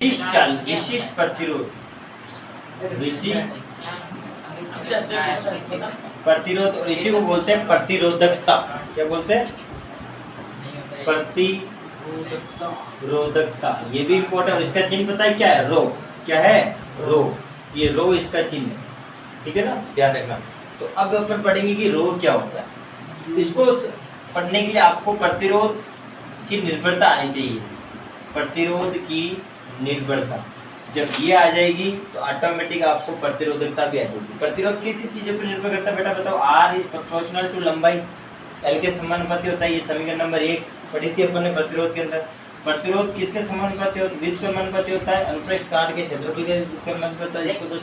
विशिष्ट प्रतिरोध, विशिष्ट प्रतिरोध, और इसी को बोलते हैं प्रतिरोधकता। क्या बोलते हैं? प्रतिरोधकता। ये भी इम्पोर्टेंट। और इसका चिन्ह पता है क्या है? रो। क्या है? रो। ये रो इसका चिन्ह है, ठीक है ना, ध्यान रखना। तो अब अपन पढ़ेंगे कि रो क्या होता है। इसको पढ़ने के लिए आपको प्रतिरोध की निर्भरता आनी चाहिए। प्रतिरोध की निर्भरता जब ये आ जाएगी तो ऑटोमेटिक आपको प्रतिरोधकता भी आ जाएगी। प्रतिरोध किस चीजों पर निर्भर करता है बेटा बताओ? आर इज प्रोपोर्शनल टू लंबाई, एल के समानुपाती होता है। ये समीकरण नंबर 1 पढ़ी थी अपन ने प्रतिरोध के अंदर। प्रतिरोध किसके समानुपाती होता है? विद्युत के समानुपाती होता है। अनुप्रस्थ काट के क्षेत्रफल के समानुपाती होता है। इसको तो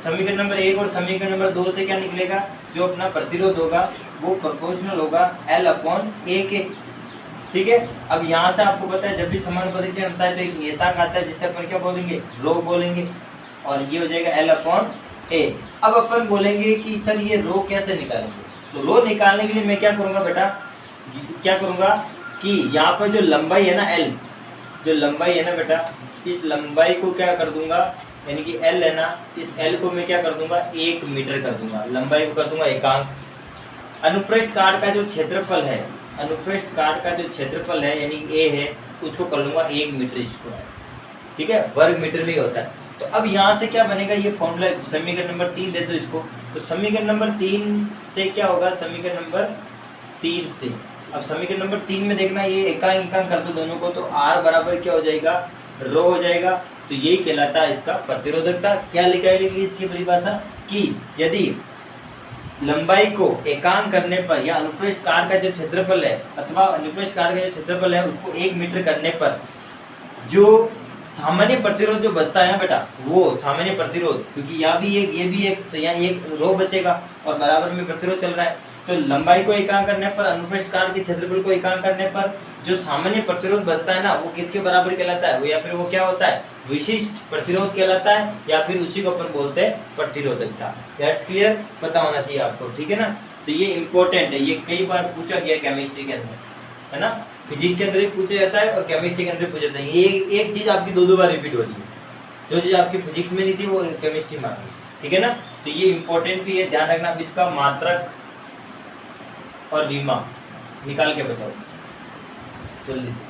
समीकरण नंबर 1 और समीकरण नंबर 2 से क्या निकलेगा? जो अपना प्रतिरोध होगा वो प्रोपोर्शनल होगा L/A के, ठीक है। अब यहाँ से आपको पता है जब भी समानुपाती चिन्ह आता है तो एक नियतांक आता है जिससे अपन क्या बोलेंगे? रो बोलेंगे, और ये हो जाएगा L/A। अब अपन बोलेंगे कि सर ये रो कैसे निकालेंगे? तो रो निकालने के लिए मैं क्या करूँगा बेटा? क्या करूँगा कि यहाँ पर जो लंबाई है ना L, जो लंबाई है ना बेटा, इस लंबाई को क्या कर दूंगा, यानी कि L है ना, इस L को मैं क्या कर दूंगा? 1 मीटर कर दूंगा। लंबाई को कर दूंगा एकांक। अनुप्रस्थ काट का जो क्षेत्रफल है, अनुप्रस्थ काट का जो क्षेत्रफल है यानी A है, उसको कर लूंगा 1 मीटर स्क्वायर, ठीक है, वर्ग मीटर में होता है। तो अब यहाँ से क्या बनेगा? ये फॉर्मूला समीकरण नंबर 3 दे दो इसको। तो समीकरण नंबर 3 से क्या होगा? समीकरण नंबर 3 से, अब समीकरण नंबर 3 में देखना, ये एकांक एकांक कर दो दोनों को, तो R बराबर क्या हो जाएगा? रो हो जाएगा। तो यही कहलाता है इसका प्रतिरोधकता। क्या लिखाएगी इसकी परिभाषा? कि यदि लंबाई को एकांक करने पर या अनुप्रस्थ काट का जो क्षेत्रफल है अथवा अनुप्रस्थ काट का जो क्षेत्रफल है उसको 1 मीटर करने पर जो सामान्य प्रतिरोध जो बचता है बेटा, वो सामान्य प्रतिरोध, क्योंकि यहाँ भी एक ये भी एक, तो यहाँ एक रो बचेगा और बराबर में प्रतिरोध चल रहा है। तो लंबाई को एकांक करने पर, अनुप्रस्थ काट के क्षेत्रफल को एकांक करने पर जो सामान्य प्रतिरोध बचता है ना, वो किसके बराबर कहलाता है? वो या फिर वो क्या होता है? विशिष्ट प्रतिरोध कहलाता है, या फिर उसी को अपन बोलते हैं प्रतिरोधकता। दैट्स क्लियर, पता होना चाहिए आपको, ठीक है ना। तो ये इंपॉर्टेंट है, ये कई बार पूछा गया केमिस्ट्री के अंदर, है ना। फिजिक्स के अंदर भी पूछा जाता है और केमिस्ट्री के अंदर भी पूछा जाता है। ये एक चीज आपकी 2 बार रिपीट हो रही है। जो चीज आपकी फिजिक्स में नहीं थी वो केमिस्ट्री में आ गई, ठीक है ना। तो ये इंपॉर्टेंट भी है, ध्यान रखना। अब इसका मात्रक और विमा निकाल के बताओ जल्दी से।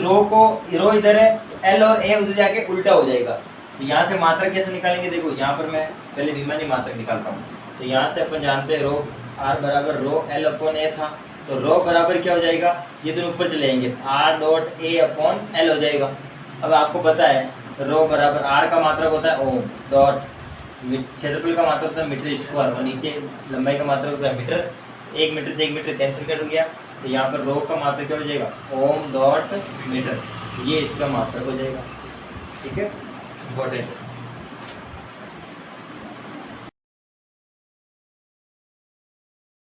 रो इधर है तो L और A उधर जाके उल्टा हो जाएगा। तो यहाँ से मात्रक कैसे निकालेंगे? देखो यहाँ पर मैं पहले विमानी मात्रक निकालता हूँ। तो यहाँ से अपन जानते हैं रो R बराबर रो L/A था, तो रो बराबर क्या हो जाएगा? ये दोनों ऊपर चले जाएंगे, R.A/L हो जाएगा। अब आपको पता है रो बराबर R का मात्रक होता है ओम, डॉट क्षेत्रफल का मात्रक होता है मीटर स्क्वायर, और नीचे लंबाई का मात्रक होता है मीटर। 1 मीटर से 1 मीटर कैंसिल कर गया, तो यहाँ पर रो का मात्रक क्या हो जाएगा? ओम डॉट मीटर। ये इसका मात्रक हो जाएगा, ठीक है, इम्पोर्टेंट।